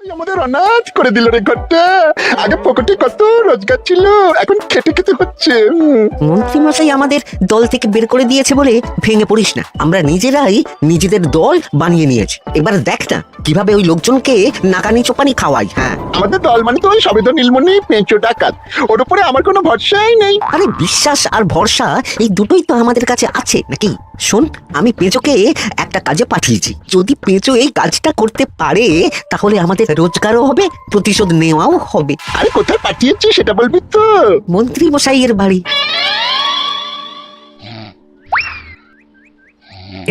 আমাদের অনাথ করে দিল রে ঘরটা। আগে পকেটে কত রোজগার ছিল, এখন খেটে খেতে হচ্ছে। মন্ত্রী মশাই আমাদের দল থেকে বের করে দিয়েছে বলে ভেঙে পড়িস না। আমরা নিজেরাই নিজেদের দল বানিয়ে নিয়েছি। এবার দেখ না কিভাবে ওই লোকজনকে নাকানি চোপানি খাওয়াই। হ্যাঁ, আমাদের দল মানে তো ওই সবেদ নীলমণি পেঁচো ডাকাত, ওর উপরে আমার কোনো ভরসাই নেই। আরে বিশ্বাস আর ভরসা এই দুটোই তো আমাদের কাছে আছে নাকি? শোন, আমি পেঁচোকে একটা কাজে পাঠিয়েছি। যদি পেঁচো এই কাজটা করতে পারে তাহলে আমাদের রোজগারও হবে, প্রতিশোধ নেওয়াও হবে। আরে কোথায় পাঠিয়েছি সেটা বলবি তো? মন্ত্রী মশাইয়ের বাড়ি।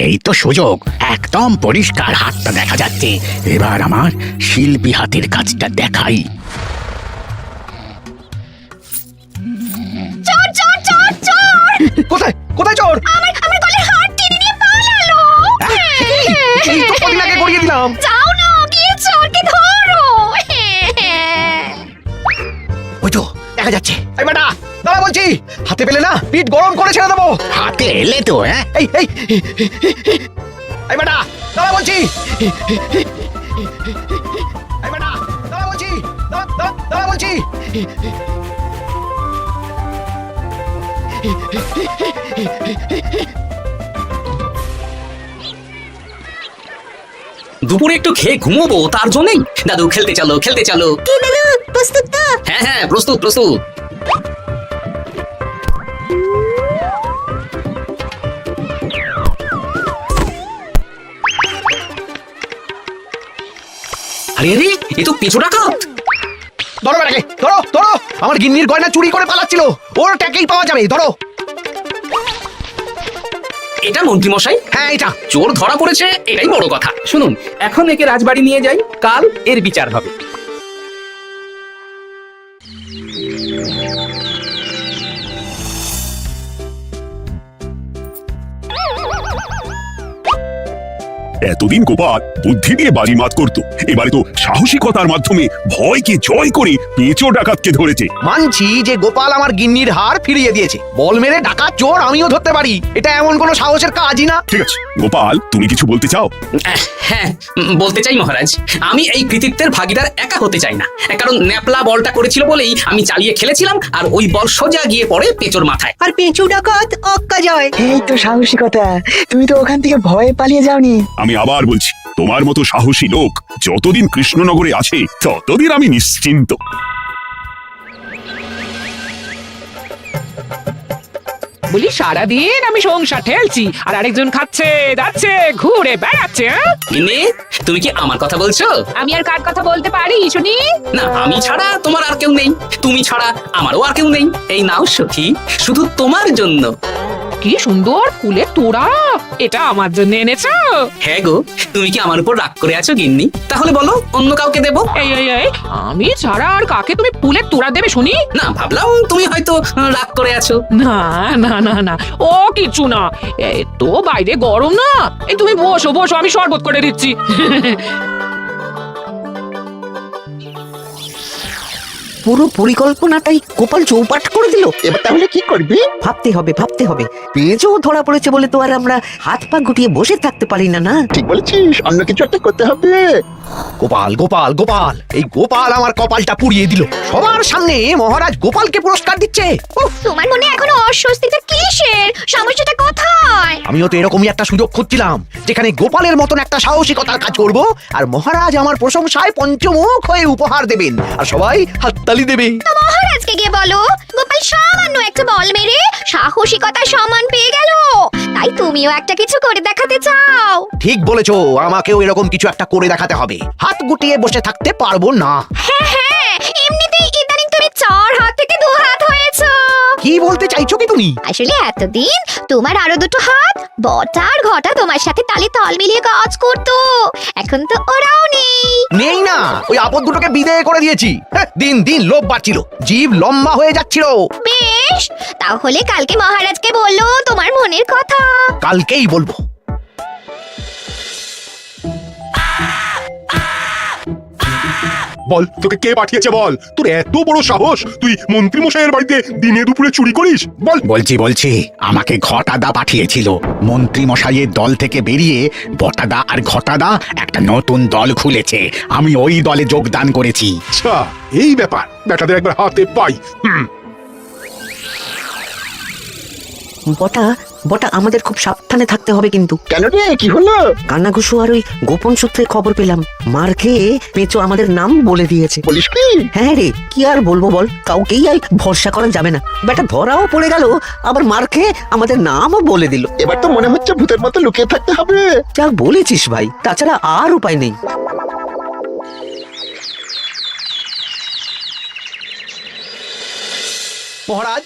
এই তো সুযোগ, একদম পরিষ্কার হাতটা দেখা যাচ্ছে। এবার আমার শিল্পী হাতের কাজটা দেখাই। চোর চোর চোর চোর! কোথায় কোথায় চোর? আমার গলার হার টেনে নিয়ে পালালো। এই তো কদিন আগে গড়িয়ে দিলাম। যাও না, গিয়ে চোরকে ধরো। ওই তো দেখা যাচ্ছে। এই বেটা দাঁড়া বলছি, হাতে পেলে না পিঠ গরম করে ছেড়ে দেবো। হাতে এলে তো হ্যাঁ। এই এই এই বেটা দাঁড়া বলছি। এই বেটা দাঁড়া বলছি, দাঁড়া বলছি। দুপুরে একটু খেয়ে ঘুমোবো, তার জন্যই দাদু খেলতে চলো খেলতে চলো। কি দাদু, প্রস্তুত তো? হ্যাঁ হ্যাঁ, প্রস্তুত প্রস্তুত। আরে আরে, এ তো পিছু ডাকাত। ধরো বেটাকে, ধরো ধরো। আমার গিন্নির গয়না চুরি করে পালাচ্ছিল, ওর ট্যাকেই পাওয়া যাবে। ধরো। এটা মন্ত্রী মশাই? হ্যাঁ এটা। চোর ধরা পড়েছে, এটাই বড় কথা। শুনুন, এখন একে রাজবাড়ি নিয়ে যাই, কাল এর বিচার হবে। এতদিন গোপাল বুদ্ধি দিয়ে বাজিমাত করতো, এবারে তো সাহসিকতার মাধ্যমে ভয়কে জয় করে পেঁচো ডাকাতকে ধরেছে। মানছি যে গোপাল আমার গিন্নির হার ফিরিয়ে দিয়েছে। বল মেরে ডাকাত চোর আমিও ধরতে পারি, এটা এমন কোনো সাহসের কাজই না। ঠিক আছে গোপাল, তুমি কিছু বলতে চাও? হ্যাঁ, বলতে চাই মহারাজ, আমি এই কৃতিত্বের ভাগিদার একা হতে চাই না। কারণ ন্যাপলা বলটা করেছিল বলেই আমি চালিয়ে খেলেছিলাম, আর ওই বল সোজা গিয়ে পড়ে পেঁচোর মাথায়। আর পেঁচু ডাকাত অক্কা যায়। এই তো সাহসিকতা, তুমি তো ওখান থেকে ভয়ে পালিয়ে যাওনি। আমি আবার বলছি, তোমার মতো সাহসী লোক যতদিন কৃষ্ণনগরে আছে ততদিন আমি নিশ্চিন্ত। বলি সারাদিন আমি সংসার ঠেলছি আর আরেকজন খাচ্ছে যাচ্ছে ঘুরে বেড়াচ্ছে। গিন্নি, তুমি কি আমার কথা বলছো? আমি আর কার কথা বলতে পারি শুনি? না, আমি ছাড়া তোমার আর কেউ নেই, তুমি ছাড়া আমারও আর কেউ নেই। এই নাও সখী, শুধু তোমার জন্য। কি সুন্দর ফুলের তোড়া, এটা আমার জন্য এনেছো? হ্যাঁ গো, তুমি কি আমার উপর রাগ করে আছো গিন্নি? তাহলে বলো, অন্য কাউকে দেবো। এই এই এই, আমি ছাড়া আর কাকে তুমি ফুলের তোড়া দেবে শুনি? না, ভাবলাম তুমি হয়তো রাগ করে আছো। না না না না, ও কিছু না। এই তো বাইরে গরম না, এই তুমি বসো বসো, আমি শরবত করে দিচ্ছি। পুরো পরিকল্পনাটাই গোপাল চৌপাট করে দিল। এবার তাহলে কি করবি? ভাবতে হবে ভাবতে হবে। পেঁচো ধরা পড়েছে বলে তো আর আমরা হাত পা গুটিয়ে বসে থাকতে পারি না। না, ঠিক বলেছিস, অন্য কিছু একটা করতে হবে। গোপাল গোপাল গোপাল, এই গোপাল আমার কপালটা পুড়িয়ে দিল। সবার সামনে মহারাজ গোপালকে পুরস্কার দিচ্ছে। উফ, তোমার মনে এখনো অস্বস্তিটা কিসের? সমস্যাটা কোথায়? আমিও তো এরকমই একটা সুযোগ খুঁজছিলাম, যেখানে গোপালের মতন একটা সাহসিকতার কাজ করব, আর মহারাজ আমার প্রশংসায় পঞ্চমুখ হয়ে উপহার দেবেন, আর সবাই হাততালি দেবে। তো মহারাজকে গিয়ে বলো, গোপাল সামান্য একটা বল মেরে সাহসিকতার সম্মান পেয়ে গেল, তাই তুমিও একটা কিছু করে দেখাতে চাও। ঠিক বলেছো, আমাকেও এরকম কিছু একটা করে দেখাতে হবে। হাত গুটিয়ে বসে থাকতে পারবো না। হ্যাঁ হ্যাঁ, এমনিতেই ইদানিং তুমি 4 হাত থেকে 2 হাত হয়েছো। কি বলতে চাইছো কি তুমি? আসলে এতদিন তোমার আরো 2টো হাত বটা আর ঘটা তোমার সাথে তালে তাল মিলিয়ে কাজ করতো, এখন তো ওরাও নেই। নেই না, ওই আপদ দুটোকে বিদেয় করে দিয়েছি। দিন দিন লোভ বাড়ছিল, জিভ লম্বা হয়ে যাচ্ছিল। বেশ, তাহলে কালকে মহারাজকে বললো তোমার মনের কথা। কালকেই বলবো। বল তোকে কে পাঠিয়েছে বল, তোর এত বড় সাহস তুই মন্ত্রী মশাইয়ের বাড়িতে দিনে দুপুরে চুরি করিস? বল। বলছি আমাকে ঘটাদা পাঠিয়েছিল। মন্ত্রী মশাইয়ের দল থেকে বেরিয়ে বটাদা আর ঘটাদা একটা নতুন দল খুলেছে, আমি ওই দলে যোগদান করেছি। আচ্ছা এই ব্যাপার, বেটাদের একবার হাতে পাই। বটা বটা আমাদের খুব সাবধানে থাকতে হবে কিন্তু। কেন রে, কি হলো? কান্নাঘুষু আর ওই গোপন সূত্রে খবর পেলাম, মার খেয়ে পেঁচো আমাদের নাম বলে দিয়েছে। বলিস কি? হ্যাঁ রে, কি আর বলবো বল, কাউকেই আর ভরসা করা যাবে না। বেটা ধরাও পড়ে গেল, আবার মার খেয়ে আমাদের নামও বলে দিল। এবার তো মনে হচ্ছে ভূতের মতো লুকিয়ে থাকতে হবে। যা বলেছিস ভাই, তাছাড়া আর উপায় নেই। মহারাজ,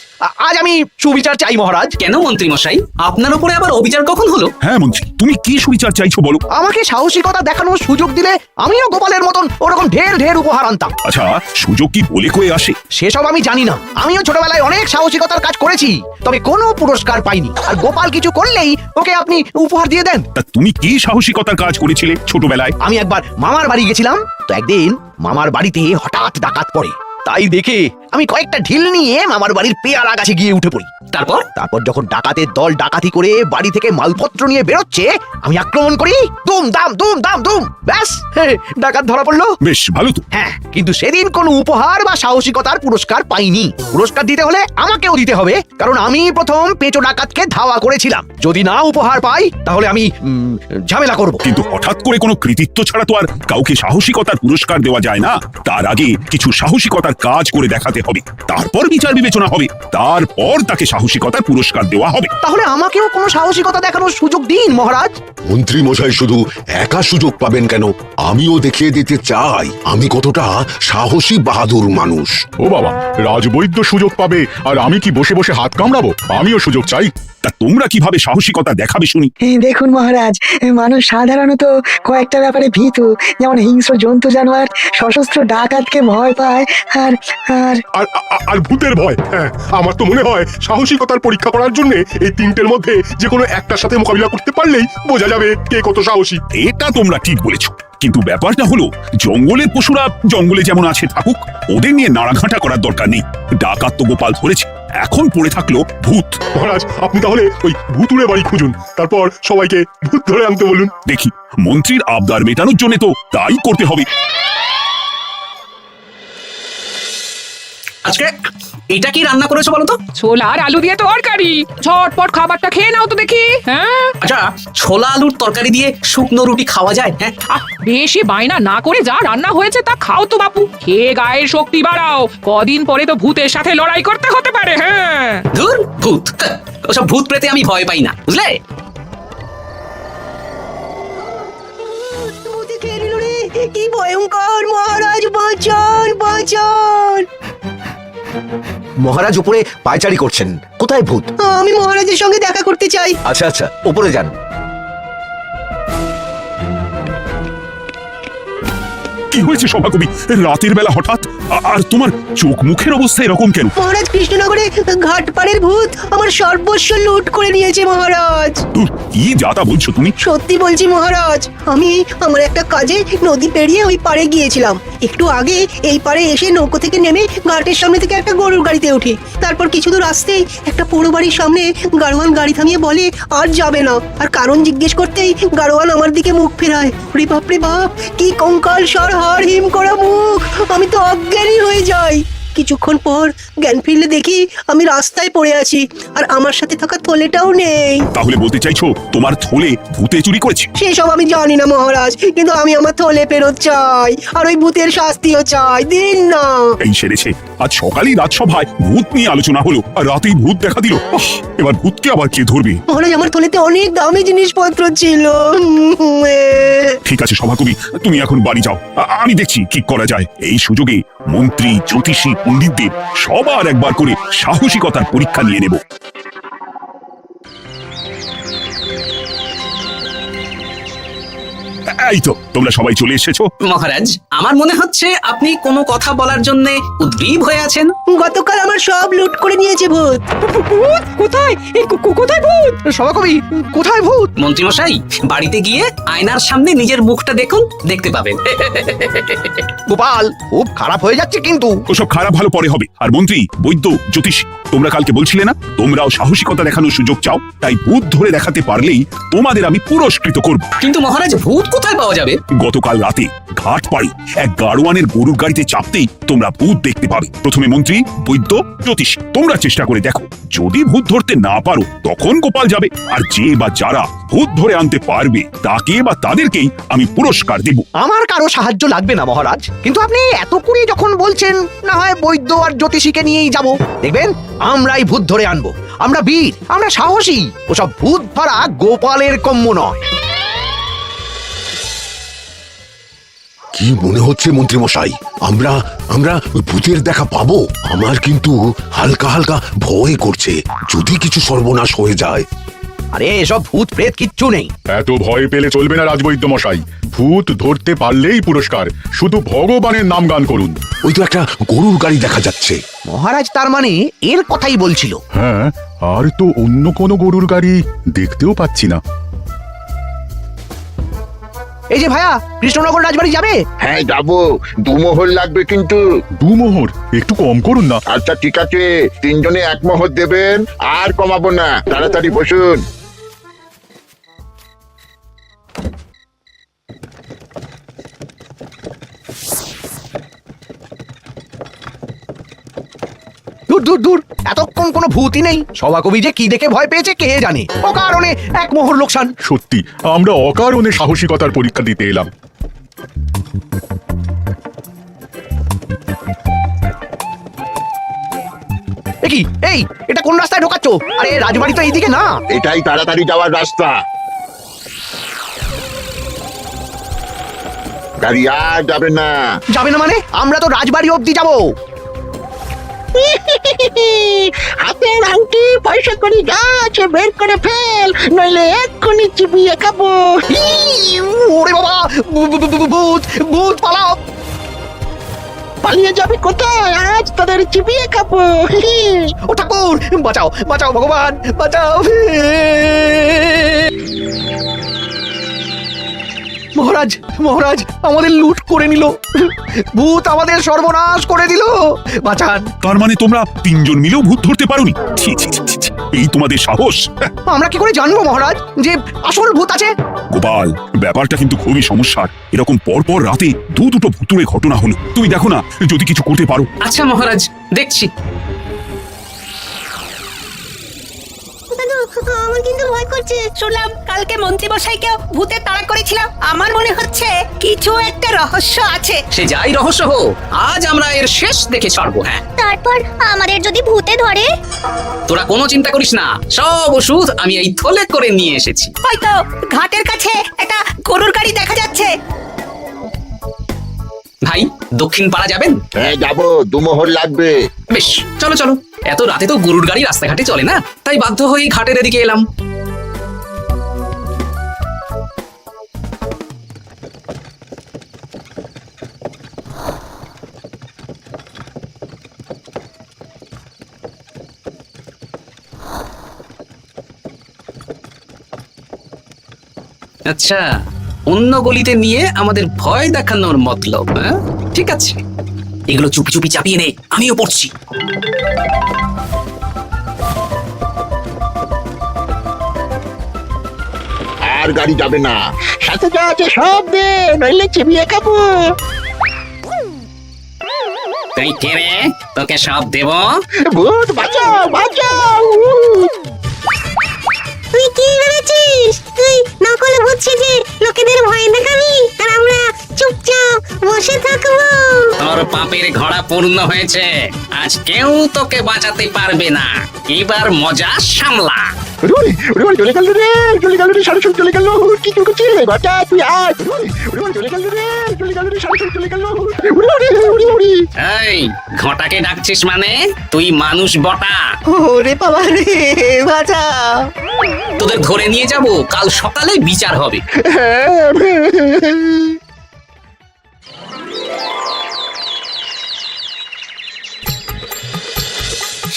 আজ আমি সুবিচার চাই মহারাজ। কেন মন্ত্রী মশাই, আপনার উপরে আবার অবিচার কখন হলো? হ্যাঁ মন্ত্রী, তুমি কি সুবিচার চাইছো বলো। আমাকে সাহসিকতা দেখানোর সুযোগ দিলে আমিও গোপালের মতন ওরকম ঢের ঢের উপহার আনতাম। আচ্ছা, সুযোগ কি বলে কয়ে আসে? সেসব আমি জানি না, আমিও ছোটবেলায় অনেক সাহসিকতার কাজ করেছি, তবে কোনো পুরস্কার পাইনি। আর গোপাল কিছু করলেই ওকে আপনি উপহার দিয়ে দেন। তা তুমি কি সাহসিকতার কাজ করেছিলে ছোটবেলায়? আমি একবার মামার বাড়ি গেছিলাম, তো একদিন মামার বাড়িতে হঠাৎ ডাকাত পড়ে। তাই দেখে আমি কয়েকটা ঢিল নিয়ে মামার বাড়ির পেয়ারা গাছে গিয়ে উঠে পড়ি। তারপর যখন ডাকাতের দল ডাকাতি করে বাড়ি থেকে মালপত্র নিয়ে বেরোচ্ছে, আমি আক্রমণ করি, দুম দাম দুম দাম দুম, ব্যাস ডাকাত ধরা পড়লো। বেশ ভালো তো। হ্যাঁ, কিন্তু সেদিন কোনো উপহার বা সাহসিকতার পুরস্কার পাইনি। পুরস্কার দিতে হলে আমাকেও দিতে হবে, কারণ আমি প্রথম পেঁচো ডাকাতকে ধাওয়া করেছিলাম। যদি না উপহার পাই তাহলে আমি ঝামেলা করব। কিন্তু হঠাৎ করে কোনো কৃতিত্ব ছাড়া তো আর কাউকে সাহসিকতার পুরস্কার দেওয়া যায় না। তার আগে কিছু সাহসিকতার কাজ করে দেখাতে হবে, তারপর বিচার বিবেচনা হবে, তারপর তাকে সাহসিকতার পুরস্কার দেওয়া হবে। তাহলে আমাকেও কোনো সাহসিকতা দেখানোর সুযোগ দিন মহারাজ। মন্ত্রী মশাই শুধু একা সুযোগ পাবেন কেন, আমিও দেখিয়ে দিতে চাই আমি কতটা সাহসী বাহাদুর মানুষ। ও বাবা, রাজবৈদ্য সুযোগ পাবে আর আমি কি বসে বসে হাত কামড়াবো? আমিও সুযোগ চাই। তা তোমরা কিভাবে সাহসিকতা দেখাবে শুনি? দেখুন মহারাজ, মানুষ সাধারণত কয়েকটা ব্যাপারে ভীতু, যেমন হিংস্র জন্তু জানোয়ার, সশস্ত্র ডাকাতকে ভয় পায়, আর আর আর আর ভূতের ভয়। হ্যাঁ, আমার তো মনে হয় সাহসিকতার পরীক্ষা করার জন্য এই তিনটের মধ্যে যে কোনো একটার সাথে মোকাবিলা করতে পারলেই বোঝা যাবে কে কত সাহসী। এটা তোমরা ঠিক বলেছ, কিন্তু ব্যাপারটা হলো জঙ্গলের পশুরা জঙ্গলে যেমন আছে থাকুক, ওদের নিয়ে নাড়াঘাটা করার দরকার নেই। ডাকাত তো গোপাল ধরেছে, এখন পড়ে থাকলো ভূত। মহারাজ, আপনি তাহলে ওই ভূতুড়ে বাড়ি খুঁজুন, তারপর সবাইকে ভূত ধরে আনতে বলুন। দেখি, মন্ত্রীর আবদার মেটানোর জন্য তো তাই করতে হবে। আজকে এটা কি রান্না করেছো বলো তো? ছোলা আর আলু দিয়ে তরকারি, ঝটপট খাবারটা খেয়ে নাও তো দেখি। হ্যাঁ, আচ্ছা, ছোলা আলুর তরকারি দিয়ে শুকনো রুটি খাওয়া যায়? হ্যাঁ, বেশি বায়না না করে যা রান্না হয়েছে তা খাও তো বাপু, খেয়ে গায়ের শক্তি বাড়াও, কদিন পরে তো ভূতের সাথে লড়াই করতে হতে পারে। হ্যাঁ, ধুর ভূত, ওসব ভূত প্রেতে আমি ভয় পাই না, বুঝলে? কি ভয়ঙ্কর! মহারাজ বাঁচান, বাঁচান! মহারাজ উপরে পায়চারি করছেন, কোথায় ভূত? আমি মহারাজের সঙ্গে দেখা করতে চাই। আচ্ছা আচ্ছা, উপরে যান। কি হয়েছে সভাকবি, রাতের বেলা হঠাৎ? আর তোমার চোখ মুখের অবস্থা এরকম কেন? মহারাজ, কৃষ্ণনগরে ঘাটপাড়ের ভূত আমার সর্বস্ব লুট করে নিয়েছে মহারাজ। ধুর, কি যাতা বলছো তুমি? সত্যি বলছি মহারাজ, আমি আমার একটা কাজে নদী পেরিয়ে ওই পাড়ে গিয়েছিলাম। একটু আগে এই পাড়ে এসে নৌকো থেকে নেমে ঘাটের সামনে থেকে একটা গরুর গাড়িতে উঠি। তারপর কিছু দূর আসতেই একটা পোড়ো বাড়ির সামনে গাড়োয়ান গাড়ি থামিয়ে বলে আর যাবে না। আর কারণ জিজ্ঞেস করতেই গাড়োয়ান আমার দিকে মুখ ফেরায়। রে বাপ রে বাপ, কি কঙ্কাল সার হাড় হিম করা মুখ! আমি তো অজ্ঞানী হয়ে যাই। কিছুক্ষণ পর জ্ঞান ফিরলে দেখি আমি রাস্তায় পড়ে আছি, আর আমার সাথে থাকা থলেটাও নেই। তাহলে বলতে চাইছো তোমার থলে ভূতে চুরি করেছে? সেসব আমি জানি না মহারাজ, কিন্তু আমি আমার থলে ফেরত চাই, আর ওই ভূতের শাস্তিও চাই, দিন না। এই সেরেছে, আজ সকালেই রাজসভায় ভূত নিয়ে আলোচনা হলো, আর রাতেই ভূত দেখা দিল। এবার ভূতকে আবার কে ধরবে? মহারাজ, আমার থলেতে অনেক দামি জিনিসপত্র ছিল। ঠিক আছে সভাকবি, তুমি এখন বাড়ি যাও, আমি দেখছি কি করা যায়। এই সুযোগে মন্ত্রী, জ্যোতিষী, পণ্ডিতদের সবার একবার করে সাহসিকতার পরীক্ষা নিয়ে নেব। এই তো তোমরা সবাই চলে এসেছো। মহারাজ আমার মনে হচ্ছে আপনি কোনো কথা বলার জন্য উদ্গ্রীব হয়ে আছেন। গতকাল আমার সব লুট করে নিয়েছে ভূত। কোথায় কোথায় ভূত? সভাকবি, কোথায় ভূত? মন্ত্রীমশাই বাড়িতে গিয়ে আয়নার সামনে নিজের মুখটা দেখুন, দেখতে পাবেন। গোপাল, খুব খারাপ হয়ে যাচ্ছে কিন্তু। ওসব খারাপ ভালো পরে হবে। আর মন্ত্রী, বৈদ্য, জ্যোতিষ, তোমরা কালকে বলছিলে না তোমরাও সাহসিকতা দেখানোর সুযোগ চাও, তাই ভূত ধরে দেখাতে পারলেই তোমাদের আমি পুরস্কৃত করব। কিন্তু মহারাজ ভূত কোথায় পাওয়া যাবে? গতকাল রাতে ঘাট পাড়ে এক গাড়োয়ানের গরুর গাড়িতে চাপতেই তোমরা ভূত দেখতে পাবে। প্রথমে মন্ত্রী, বৈদ্য, জ্যোতিষ, তোমরা চেষ্টা করে দেখো। যদি ভূত ধরতে না পারো তখন গোপাল যাবে, আর যে বা যারা ভূত ধরে আনতে পারবে তাকে বা তাদেরকেই আমি পুরস্কার দেব। আমার কারো সাহায্য লাগবে না মহারাজ, কিন্তু আপনি এত করে যখন বলছেন, না হয় বৈদ্য আর জ্যোতিষীকে নিয়েই যাব। দেখবেন আমরাই ভূত ধরে আনবো। আমরা বীর, আমরা সাহসী। ওসব ভূত ধরা গোপালের কম্য নয়। কি মনে হচ্ছে মন্ত্রী মশাই, আমরা আমরা ওই ভূতের দেখা পাবো? আমার কিন্তু হালকা হালকা ভয় করছে, যদি কিছু সর্বনাশ হয়ে যায়। আরে এসব ভূত প্রেত কিচ্ছু নেই। এত ভয় পেলে চলবে না রাজবৈদ্য মশাই। ভূত ধরতে পারলেই পুরস্কার, শুধু ভগবানের নাম গান করুন। ওই তো একটা গরুর গাড়ি দেখা যাচ্ছে। মহারাজ তার মানে এর কথাই বলছিল। হ্যাঁ, আর তো অন্য কোনো গরুর গাড়ি দেখতেও পাচ্ছি না। এই যে ভাইয়া, কৃষ্ণনগর রাজবাড়ি যাবে? হ্যাঁ যাবো, দুমোহর লাগবে কিন্তু। দুমোহর একটু কম করুন না। আচ্ছা ঠিক আছে, তিনজনে এক মোহর দেবেন, আর কমাবো না। তাড়াতাড়ি বসুন। দূর দূর দূর, এতক্ষণ কোনো ভূতই নেই। সভাকবি যে কি দেখে ভয় পেয়েছে কে জানে। ও কারণে এক মোহর লোকসান। সত্যি আমরা অকারণে সাহসিকতার পরীক্ষা দিতে এলাম। কি এই, এটা কোন রাস্তায় ঢোকাচ্ছ? আরে রাজবাড়ি তো এইদিকে না। এটাই তাড়াতাড়ি যাওয়ার রাস্তা। গাড়ি আর যাবে না। যাবে না মানে? আমরা তো রাজবাড়ি অবধি যাবো। হাতের আংটি পয়সা করে গাছে বের করে ফেল, নইলে এক্ষুনি চিবিয়ে খাবো। ওরে বাবা, ভূত ভূত পালাও। পালিয়ে যাবে কোথায়? আজ তাদের চিবিয়ে খাবো। ও ঠাকুর, বাঁচাও বাঁচাও ভগবান, বাঁচাও। মহারাজ মহারাজ, আমাদের লুট করে নিল। ভূত আমাদের সর্বনাশ করে দিল। বাঁচান। তার মানে তোমরা তিনজন মিলেও ভূত ধরতে পারোনি? ছি ছি ছি ছি ছি, এই তোমাদের সাহস! আমরা কি করে জানবো মহারাজ যে আসল ভূত আছে? গোপাল, ব্যাপারটা কিন্তু খুবই সমস্যার। এরকম পরপর রাতে দুটো ভুতুড়ে ঘটনা হলো। তুমি দেখো না যদি কিছু করতে পারো। আচ্ছা মহারাজ, দেখছি। আমার কিন্তু ভয় করছে। শুনলাম কালকে মন্ত্রী মশাইকেও ভূতে তাড়া করেছিলাম। আমার মনে হচ্ছে কিছু একটা রহস্য আছে। সে যাই রহস্য হোক, আজ আমরা এর শেষ দেখে ছাড়বো। হ্যাঁ, তারপর আমাদের যদি ভূতে ধরে? তোরা কোনো চিন্তা করিস না, সব ওষুধ আমি এই থলে করে নিয়ে এসেছি। হয়তো ঘাটের কাছে একটা গরুর গাড়ি দেখা যাচ্ছে। ভাই, দক্ষিণ পাড়া যাবেন? হ্যাঁ যাবো, দুমোহর লাগবে। বেশ, চলো চলো। এত রাতে তো গরুর গাড়ি রাস্তাঘাটে চলে না, তাই বাধ্য হয়ে ঘাটের এদিকে এলাম। আচ্ছা, অন্য গলিতে নিয়ে আমাদের ভয় দেখানোর মতলব। হ্যাঁ ঠিক আছে, এগুলো চুপি চুপি চাপিয়ে নে, আমিও পড়ছি। আর গাড়ি যাবে না। সাথে যা আছে সব দে, নইলে চিবিয়ে খাবো। তুই কে রে? তোকে সব দেব। ভূত বাঁচাও বাঁচাও। তুই কি ভেবেছিস? তুই নকল ভূত সেজে লোকেদের ভয় দেখাবি, আর আমরা চুপচাপ বসে থাকবো? তোর পাপের ঘোড়া পূর্ণ হয়েছে, আজ কেউ তোকে বাঁচাতে পারবে না। এবার মজা সামলা। চলে গেল রে, চলে গেল রে, সরাসরি চলে গেল। কি করছিস রে ঘটা, তুই আয়। চলে গেল রে, চলে গেল রে, সরাসরি চলে গেল। এই ঘটাকে ডাকছিস মানে তুই মানুষ বটা। ওরে বাবা রে, বাঁচা। তোদের ধরে নিয়ে যাব, কাল সকালে বিচার হবে।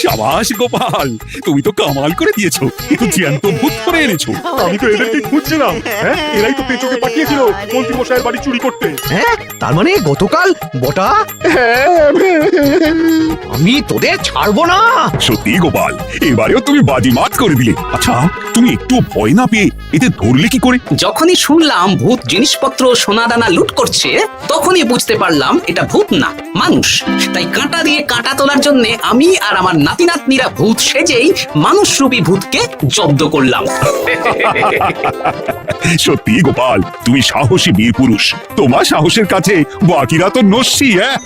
সাবাস গোপাল, তুমি তো কামাল করে দিয়েছো, একটু জ্যান্ত ভূত ধরে এনেছো। আমি তো এদেরকে খুঁজছিলাম। হ্যাঁ, এরাই তো পেঁচোকে পাঠিয়েছিল মন্ত্রী মশাইয়ের বাড়ি চুরি করতে। হ্যাঁ, তার মানে গতকাল বটা? আমি তোদের ছাড়বো না। সত্যি গোপাল, এবারেও তুমি বাজিমাত করে দিলে। আচ্ছা, তুমি একটু ভয় না পেয়ে এতে ধরলে কি করে? যখনই শুনলাম ভূত জিনিসপত্র সোনাদানা লুট করছে, তখনই বুঝতে পারলাম এটা ভূত না, মানুষ। তাই কাঁটা দিয়ে কাঁটা তোলার জন্য আমি আর আমার নাতি নাতনিরা ভূত সেজেই মানুষরূপী ভূতকে জব্দ করলাম। সত্যি গোপাল, তুমি সাহসী বীর পুরুষ। তোমার সাহসের কাছে বাকিরা তো নস্যি। হ্যাঁ।